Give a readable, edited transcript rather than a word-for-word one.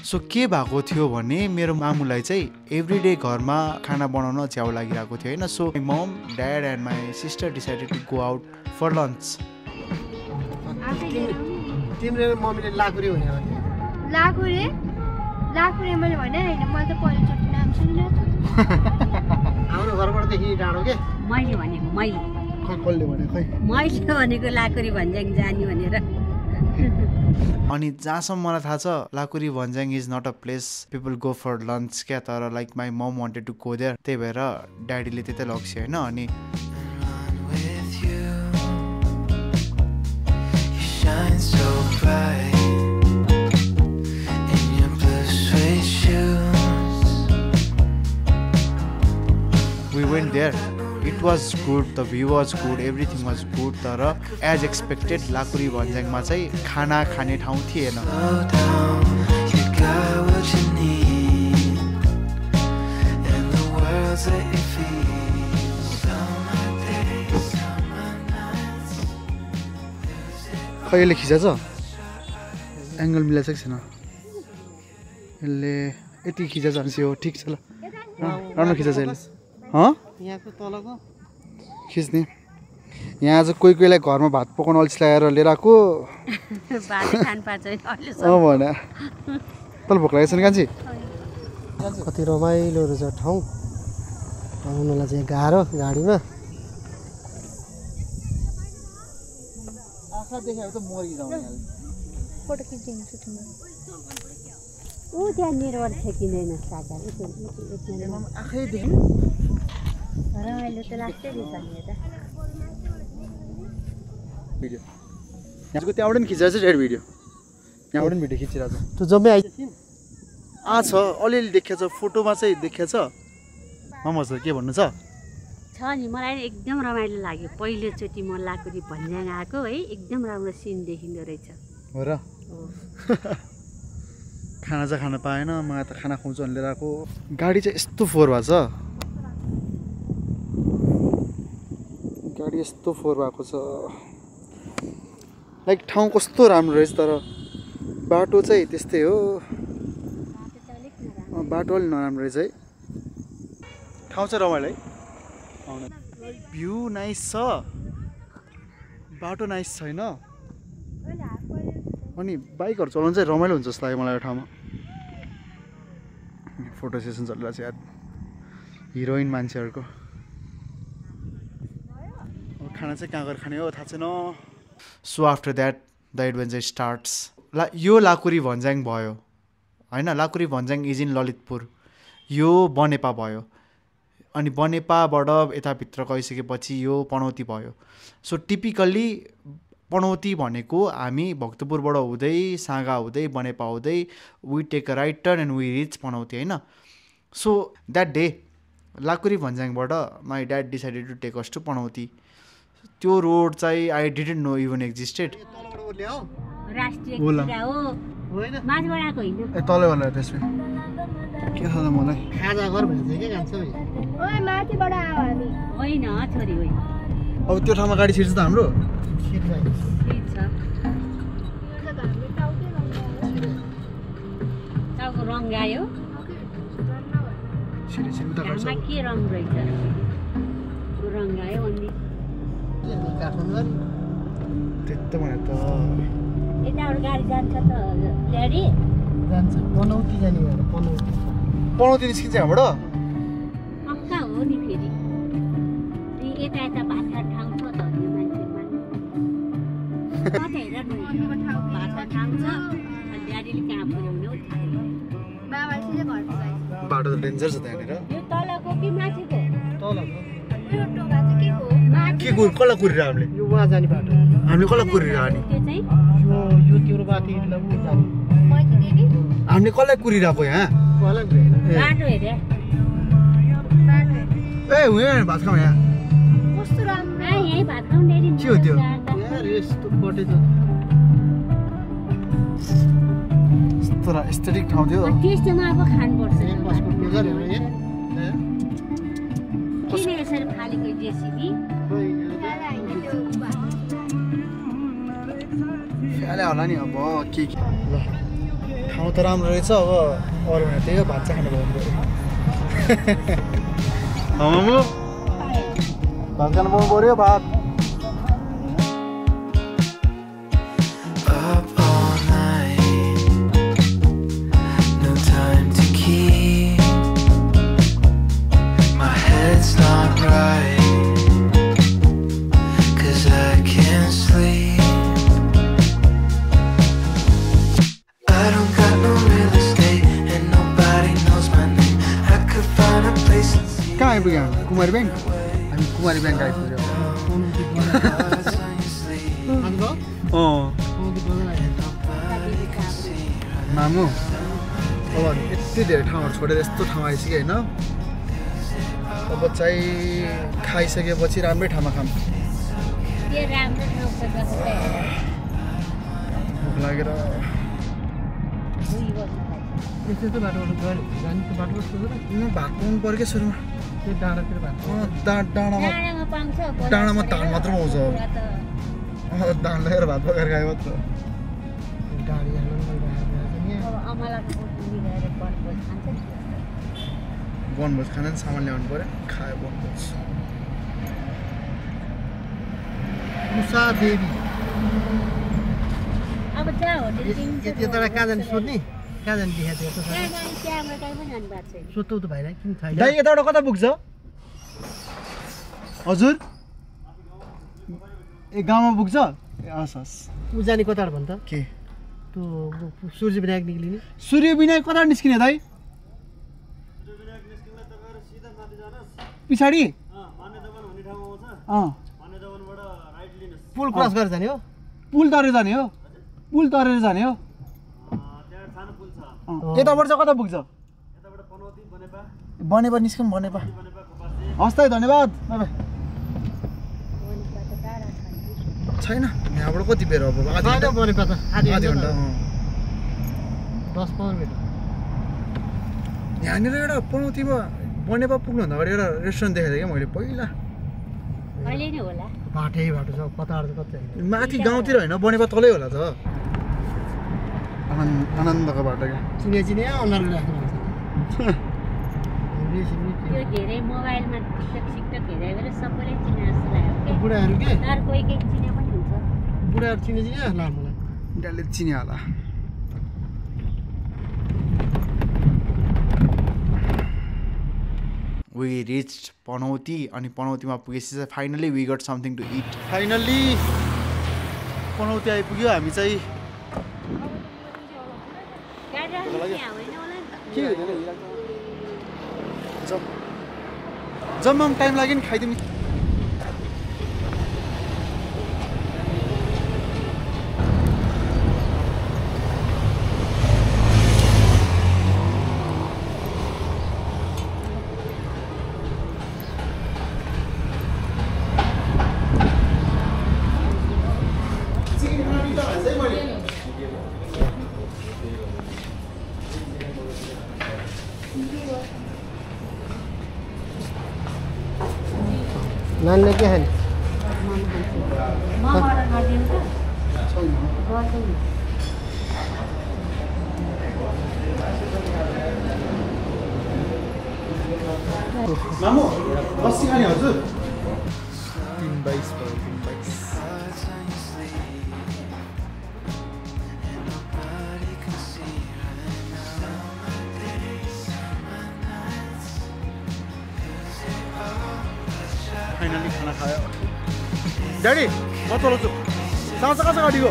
So के भएको थियो भने मेरो मामुलाई चाहिँ एभ्रीडे घरमा खाना बनाउन च्याउ लागिरहेको थियो होइन. So my mom, dad and my sister decided to go out for lunch. तिम्रो मम्मीले लाकुरे हुने लाकुरे मैले भने होइन, मैले त पहिलोचोटि नाम सुनिरहेको छु. हाम्रो घरबाटदेखि डाँडो के मैले भनेको कसले भने खै मैले भनेको लाकुरी भन्ज्याङ जाने भनेर. अनि जहाँसम्म मलाई थाहा छ Lakuri Bhanjyang is not a place people go for lunch क्या. तर like my mom wanted to go there, त्यही भएर ड्याडीले त्यतै लग्छ होइन. अनि we went there. It was good, the view was good, everything was good. तर as expected लाकुरी भन्ज्याङमा चाहिँ खाना खाने ठाउँ थिएन. कहिले खिचेछ एङ्गल मिलाएको छ छैन यसले यति खिचेछ भनेपछि हो ठिक छ ल राम्रो खिचेछ यसले यहाँको तलको खिच्ने. यहाँ चाहिँ कोही कोहीलाई घरमा भात पकाउन अल्छी लगाएर लिएर आएको भने तल भोक लागेको छ नि कान्छी. कति रमाइलो रहेछ ठाउँ, आउनुलाई चाहिँ गाह्रो गाडीमा. आँखा देखायो त मरिजाउने फोटो खिचिदिन्छु तिम्रो. ऊ त्यहाँ निर्भर ठेकिँदैन सागा आँखै देख्नु रमाइलो त लाग्छ नि त. भिडियो यहाँको त्यहाँबाट पनि खिचेर चाहिँ रेड भिडियो यहाँबाट पनि भिडियो खिचिरहेको छ. त्यो जम्मै आइदियो छ अलिअलि देखिएको छ फोटोमा चाहिँ देखिएको छ. मम्मा के भन्नु छ नि मलाई एकदम रमाइलो लाग्यो. पहिलोचोटि म लाकुरी भन्ज्याङ आएको है, एकदम राम्रो सिन देखिँदो रहेछ. हो र खाना चाहिँ खान पाएन, मलाई त खाना खुवाउँछु भनेर लिएर आएको. गाडी चाहिँ यस्तो फोहोर भएको छ, गाडी यस्तो फोहोर भएको छ. लाइक ठाउँ कस्तो राम्रो रहेछ तर बाटो चाहिँ त्यस्तै हो. बाटो अलिक नराम्रो रहेछ है. ठाउँ चाहिँ रमाइलो है. भ्यू नाइस छ, बाटो नाइस छैन. अनि बाइकहरू चलाउनु चाहिँ रमाइलो हुन्छ जस्तो लाग्यो मलाई यो ठाउँमा. फोटो सेसन चलिरहेको छ यार हिरोइन मान्छेहरूको. खाना चाहिँ कहाँ गएर खाने हो थाहा छैन. So after that the adventure starts. यो लाकुरी भन्ज्याङ भयो होइन. लाकुरी भन्ज्याङ इज इन ललितपुर, यो बनेपा भयो. अनि बनेपाबाट यताभित्र गइसकेपछि यो पनौती भयो. सो टिपिकल्ली पनौती भनेको हामी भक्तपुरबाट हुँदै साँगा हुँदै बनेपा हुँदै we take a right turn and we reach Panauti होइन. सो द्याट डे लाकुरी भन्ज्याङबाट my dad decided to take us to Panauti. त्यो रोड चाहिँ I didn't know even existed. तलै होला त्यसमा के छ त मलाई खाजा घर भनेको के कान्छ ओए माथिबाट आयो हामी होइन छोरी होइन. अब त्यो ठाउँमा गाडी छिर्छ त हाम्रो टाउको रङ गयो. के रङ रहेछ रङ गयो अनि त्यस्तो भने त यताबाट गाडी जान्छ त ड्याडी जान्छ. पनौती जाने भएर पनौती निस्किन्छ यहाँबाट पक्का हो नि. फेरि यता यता भात खाने ठाउँ छ त मान्छेमा भात खाने ठाउँ छ. अनि ड्याडीले कहाँ पुर्याउने हो बाटो त डेन्जर छ त्यहाँनिर. यो तलको कि माथिको? तलको. यो टोका चाहिँ के हो? के कसलाई कुरिरह हामीले यो वहाँ जाने बाटो हामीले कसलाई कुरिरह नि त्यो चाहिँ यो तिम्रो बाती जाने माइती देवी हामीले कसलाई कुरिरहेको यहाँ बाटो हेरे ए उयो भात खाऊ यहाँ कस्तो राम्रो यही भात खाउने के हो त्यो यार यस्तो बटे त यस्तो एस्थेटिक ठाउँ थियो त्यस्तोमा अब खानुपर्छ पासपोर्ट पेजर हेर्नु यहाँ किन यसरी फालेको जेसीबी फ्याले होला नि अब के ल ठाउँ त राम्रो रहेछ अब अरू भने त्यही हो भात चाहिँ खानु पाउनु पऱ्यो मामु भात खानु पाउनु पऱ्यो भात कहाँ आइपुग्यो कुमारी ब्याङ्क हामी कुमारी ब्याङ्क आइपुग्यो मामु अब यति धेरै ठाउँहरू छोडेर यस्तो ठाउँ आइसक्यो होइन अब चाहिँ खाइसकेपछि राम्रै ठाउँमा खाऊँ भोक लागेर भात पाउनु पऱ्यो क्या सुरुमा डाँडामा धान मात्र पाउँछ धान लगेर भात पकाएर खायो मात्र बनभोज खाना नि सामान ल्याउनु पऱ्यो खायो बनभोज उषा देवी कहाँ जाने सोध्ने कहाँ जाने सोध्छौ त भाइलाई किन थाहा दाइ यताबाट कता पुग्छ हजुर ए गाउँमा पुग्छ हस् हस् ऊ जाने कताबाट भन्छ के त्यो सूर्य विनायक निक्लिने सूर्य विनायक कताबाट निस्किने दाइ पछाडि पुल क्रस गरेर जाने हो पुल तरेर जाने हो पुल तरेर जाने हो यताबाट चाहिँ कता पुग्छ बनेपा निस्कौँ बनेपा हस् त धन्यवाद छैन यहाँबाट कति बेर अब आधी घन्टा 10-15 मिनट यहाँनिर एउटा पनौतीमा बनेपा पुग्नुभन्दा अगाडि एउटा रेस्टुरेन्ट देखेको थिएँ क्या मैले पहिला बाटै बाटो छ कता माथि गाउँतिर होइन बनेपा तलै होला त आनन्दको बाटो क्या चिने अनुहार त्यो धेरै मोबाइलमा टिकटक हेरेर सबैले चिने जस्तो लाग्यो बुढाहरू के तर कोही चिने पनि हुन्छ बुढाहरू चिने होला मलाई बुढाले चिने होला We reached पनौती अनि पनौतीमा पुगेपछि चाहिँ finally we got something to it finally Panauti आइपुग्यो हामी चाहिँ जम्मा टाइम लाग्यो नि खाइदिउँ नानीले के खाने मामु लस्सी खाने हजुर 322 फाइनली खाना खायो ड्याडी म चलाउँछु साँच्चा कहाँ छ गाडीको